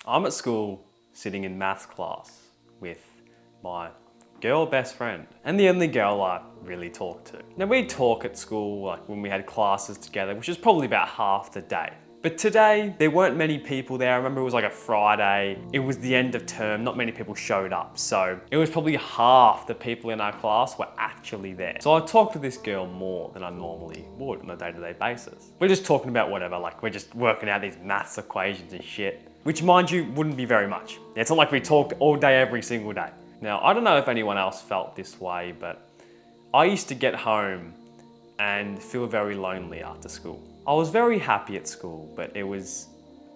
I'm at school sitting in maths class with my girl best friend and the only girl I really talk to. Now we talk at school like when we had classes together, which is probably about half the day. But today, there weren't many people there. I remember it was like a Friday. It was the end of term, not many people showed up. So it was probably half the people in our class were actually there. So I talked to this girl more than I normally would on a day-to-day basis. We're just talking about whatever, like we're just working out these maths equations and shit. Which mind you, wouldn't be very much. It's not like we talked all day, every single day. Now, I don't know if anyone else felt this way, but I used to get home and feel very lonely after school. I was very happy at school, but it was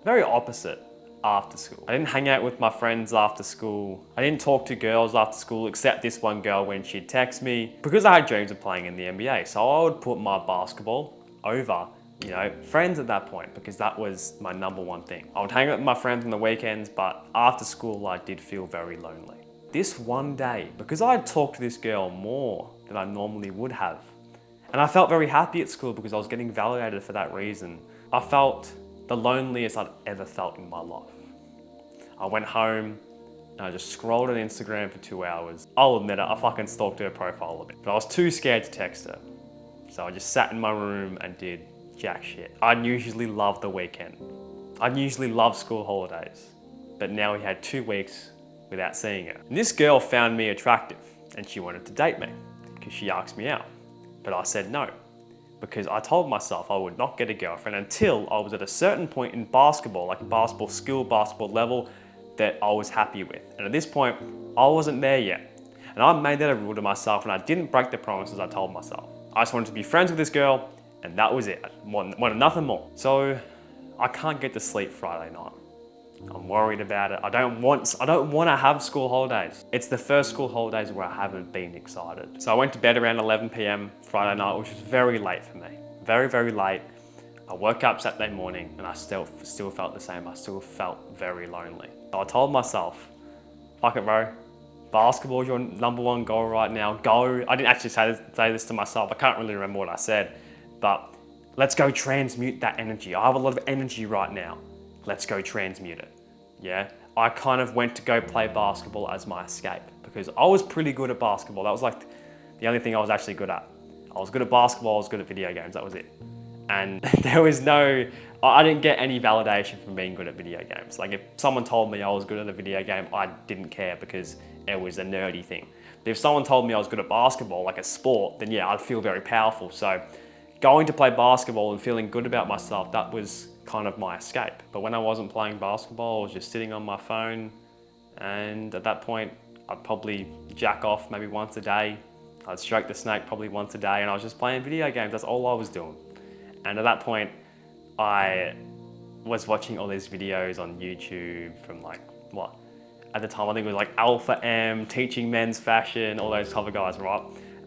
very opposite after school. I didn't hang out with my friends after school. I didn't talk to girls after school, except this one girl when she'd text me, because I had dreams of playing in the NBA. So I would put my basketball over, friends at that point, because that was my number one thing. I would hang out with my friends on the weekends, but after school, I did feel very lonely. This one day, because I had talked to this girl more than I normally would have, and I felt very happy at school because I was getting validated for that reason. I felt the loneliest I'd ever felt in my life. I went home and I just scrolled on Instagram for 2 hours. I'll admit it, I fucking stalked her profile a bit, but I was too scared to text her. So I just sat in my room and did jack shit. I'd usually love the weekend. I'd usually love school holidays, but now we had 2 weeks without seeing her. And this girl found me attractive and she wanted to date me because she asked me out. But I said no, because I told myself I would not get a girlfriend until I was at a certain point in basketball, like basketball skill, basketball level, that I was happy with. And at this point, I wasn't there yet. And I made that a rule to myself and I didn't break the promises I told myself. I just wanted to be friends with this girl and that was it. I wanted nothing more. So I can't get to sleep Friday night. I'm worried about it. I don't want to have school holidays. It's the first school holidays where I haven't been excited. So I went to bed around 11 p.m. Friday night, which was very late for me. Very, very late. I woke up Saturday morning and I still felt the same. I still felt very lonely. So I told myself, fuck it, bro. Basketball is your number one goal right now. Go. I didn't actually say this to myself. I can't really remember what I said, but let's go transmute that energy. I have a lot of energy right now. Let's go transmute it. Yeah, I kind of went to go play basketball as my escape because I was pretty good at basketball. That was like the only thing I was actually good at. I was good at basketball, I was good at video games, that was it. And I didn't get any validation from being good at video games. Like if someone told me I was good at a video game, I didn't care because it was a nerdy thing. But if someone told me I was good at basketball, like a sport, then yeah, I'd feel very powerful. So going to play basketball and feeling good about myself, that was kind of my escape. But when I wasn't playing basketball, I was just sitting on my phone. And at that point, I'd probably jack off maybe once a day. I'd stroke the snake probably once a day and I was just playing video games. That's all I was doing. And at that point, I was watching all these videos on YouTube from at the time, I think it was like Alpha M, Teaching Men's Fashion, all those type of guys, right?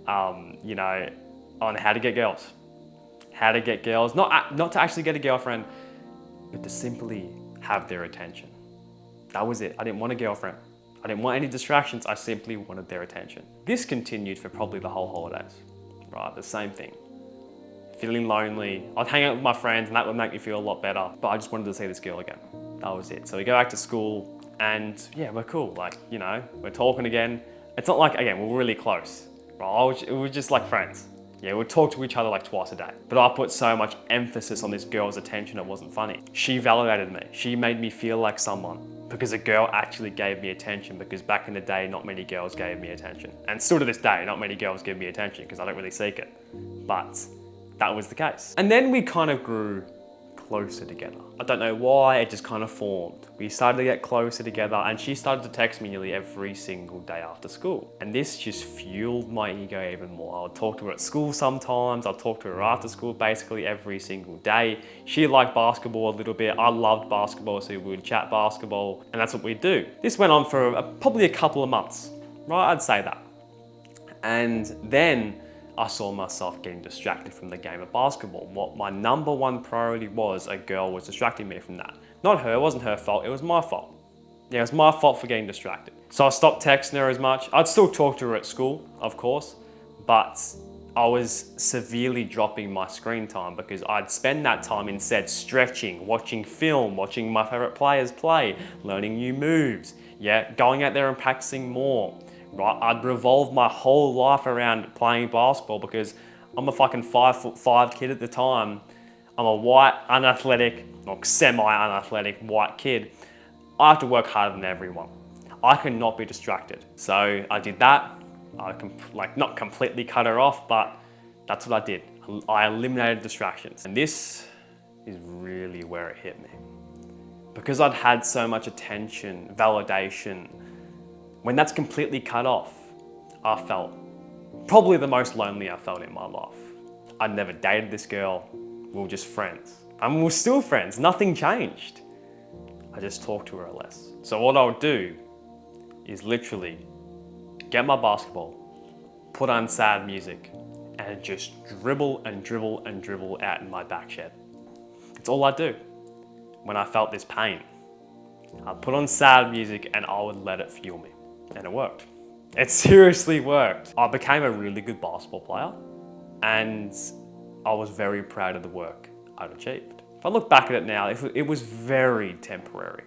On how to get girls. How to get girls, not to actually get a girlfriend, but to simply have their attention. That was it. I didn't want a girlfriend. I didn't want any distractions. I simply wanted their attention. This continued for probably the whole holidays, right? The same thing. Feeling lonely. I'd hang out with my friends and that would make me feel a lot better, but I just wanted to see this girl again. That was it. So we go back to school and yeah, we're cool. We're talking again. It's not like, again, we're really close, right? It was just like friends. Yeah, we'd talk to each other like twice a day. But I put so much emphasis on this girl's attention, it wasn't funny. She validated me. She made me feel like someone because a girl actually gave me attention, because back in the day, not many girls gave me attention. And still to this day, not many girls give me attention because I don't really seek it. But that was the case. And then we kind of grew closer together. I don't know why, it just kind of formed. We started to get closer together and she started to text me nearly every single day after school. And this just fueled my ego even more. I'd talk to her at school sometimes, I'd talk to her after school basically every single day. She liked basketball a little bit, I loved basketball, so we would chat basketball, and that's what we'd do. This went on for probably a couple of months, right? I'd say that. And then I saw myself getting distracted from the game of basketball. What my number one priority was, a girl was distracting me from that. Not her, it wasn't her fault, it was my fault. Yeah, it was my fault for getting distracted. So I stopped texting her as much. I'd still talk to her at school, of course, but I was severely dropping my screen time because I'd spend that time instead stretching, watching film, watching my favorite players play, learning new moves, yeah, going out there and practicing more, right? I'd revolve my whole life around playing basketball because I'm a fucking 5'5" kid at the time. I'm a white, unathletic, or semi-unathletic white kid. I have to work harder than everyone. I cannot be distracted. So I did that. I not completely cut her off, but that's what I did. I eliminated distractions. And this is really where it hit me. Because I'd had so much attention, validation, when that's completely cut off, I felt probably the most lonely I felt in my life. I'd never dated this girl. We were just friends. And we're still friends. Nothing changed. I just talked to her less. So what I would do is literally get my basketball, put on sad music, and just dribble and dribble and dribble out in my back shed. It's all I do. When I felt this pain, I'd put on sad music and I would let it fuel me. And it worked. It seriously worked. I became a really good basketball player and I was very proud of the work I'd achieved. If I look back at it now, it was very temporary.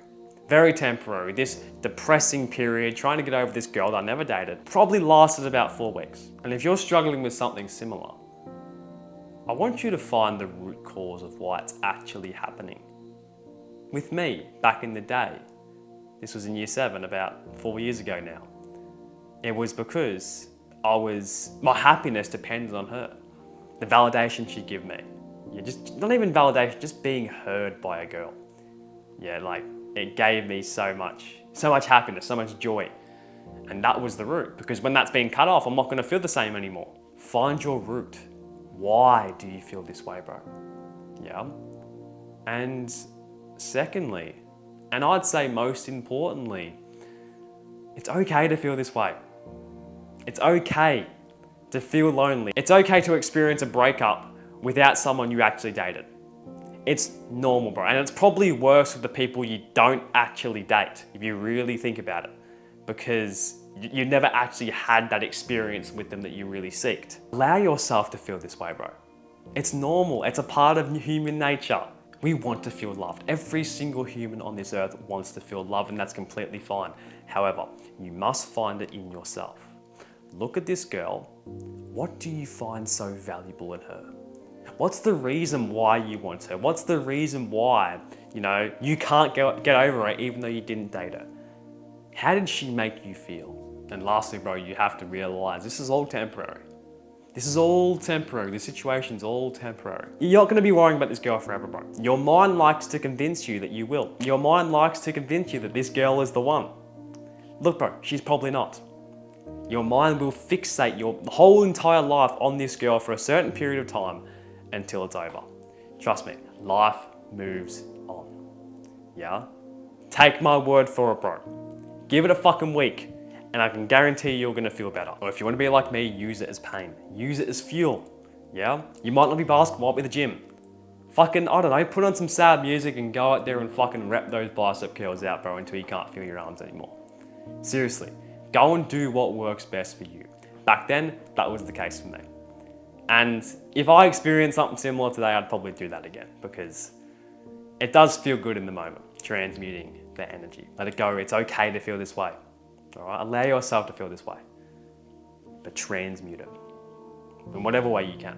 Very temporary. This depressing period, trying to get over this girl that I never dated, probably lasted about 4 weeks. And if you're struggling with something similar, I want you to find the root cause of why it's actually happening. With me, back in the day, this was in year 7, about 4 years ago now, it was because my happiness depended on her. The validation she'd give me. Yeah, just not even validation, just being heard by a girl. Yeah, like it gave me so much happiness, so much joy. And that was the root, because when that's being cut off, I'm not gonna feel the same anymore. Find your root. Why do you feel this way, bro? Yeah. And secondly, and I'd say most importantly, it's okay to feel this way. It's okay to feel lonely. It's okay to experience a breakup without someone you actually dated. It's normal, bro. And it's probably worse with the people you don't actually date, if you really think about it, because you never actually had that experience with them that you really seeked. Allow yourself to feel this way, bro. It's normal. It's a part of human nature. We want to feel loved. Every single human on this earth wants to feel love, and that's completely fine. However, you must find it in yourself. Look at this girl. What do you find so valuable in her? What's the reason why you want her? What's the reason why, you can't get over her even though you didn't date her? How did she make you feel? And lastly, bro, you have to realize this is all temporary. This is all temporary. The situation's all temporary. You're not gonna be worrying about this girl forever, bro. Your mind likes to convince you that you will. Your mind likes to convince you that this girl is the one. Look, bro, she's probably not. Your mind will fixate your whole entire life on this girl for a certain period of time until it's over. Trust me, life moves on. Yeah? Take my word for it, bro. Give it a fucking week and I can guarantee you're gonna feel better. Or if you wanna be like me, use it as pain. Use it as fuel. Yeah? You might not be basketball, be the gym. Fucking, I don't know, put on some sad music and go out there and fucking rep those bicep curls out, bro, until you can't feel your arms anymore. Seriously, go and do what works best for you. Back then, that was the case for me. And if I experienced something similar today, I'd probably do that again because it does feel good in the moment, transmuting the energy. Let it go, it's okay to feel this way. All right, allow yourself to feel this way, but transmute it in whatever way you can.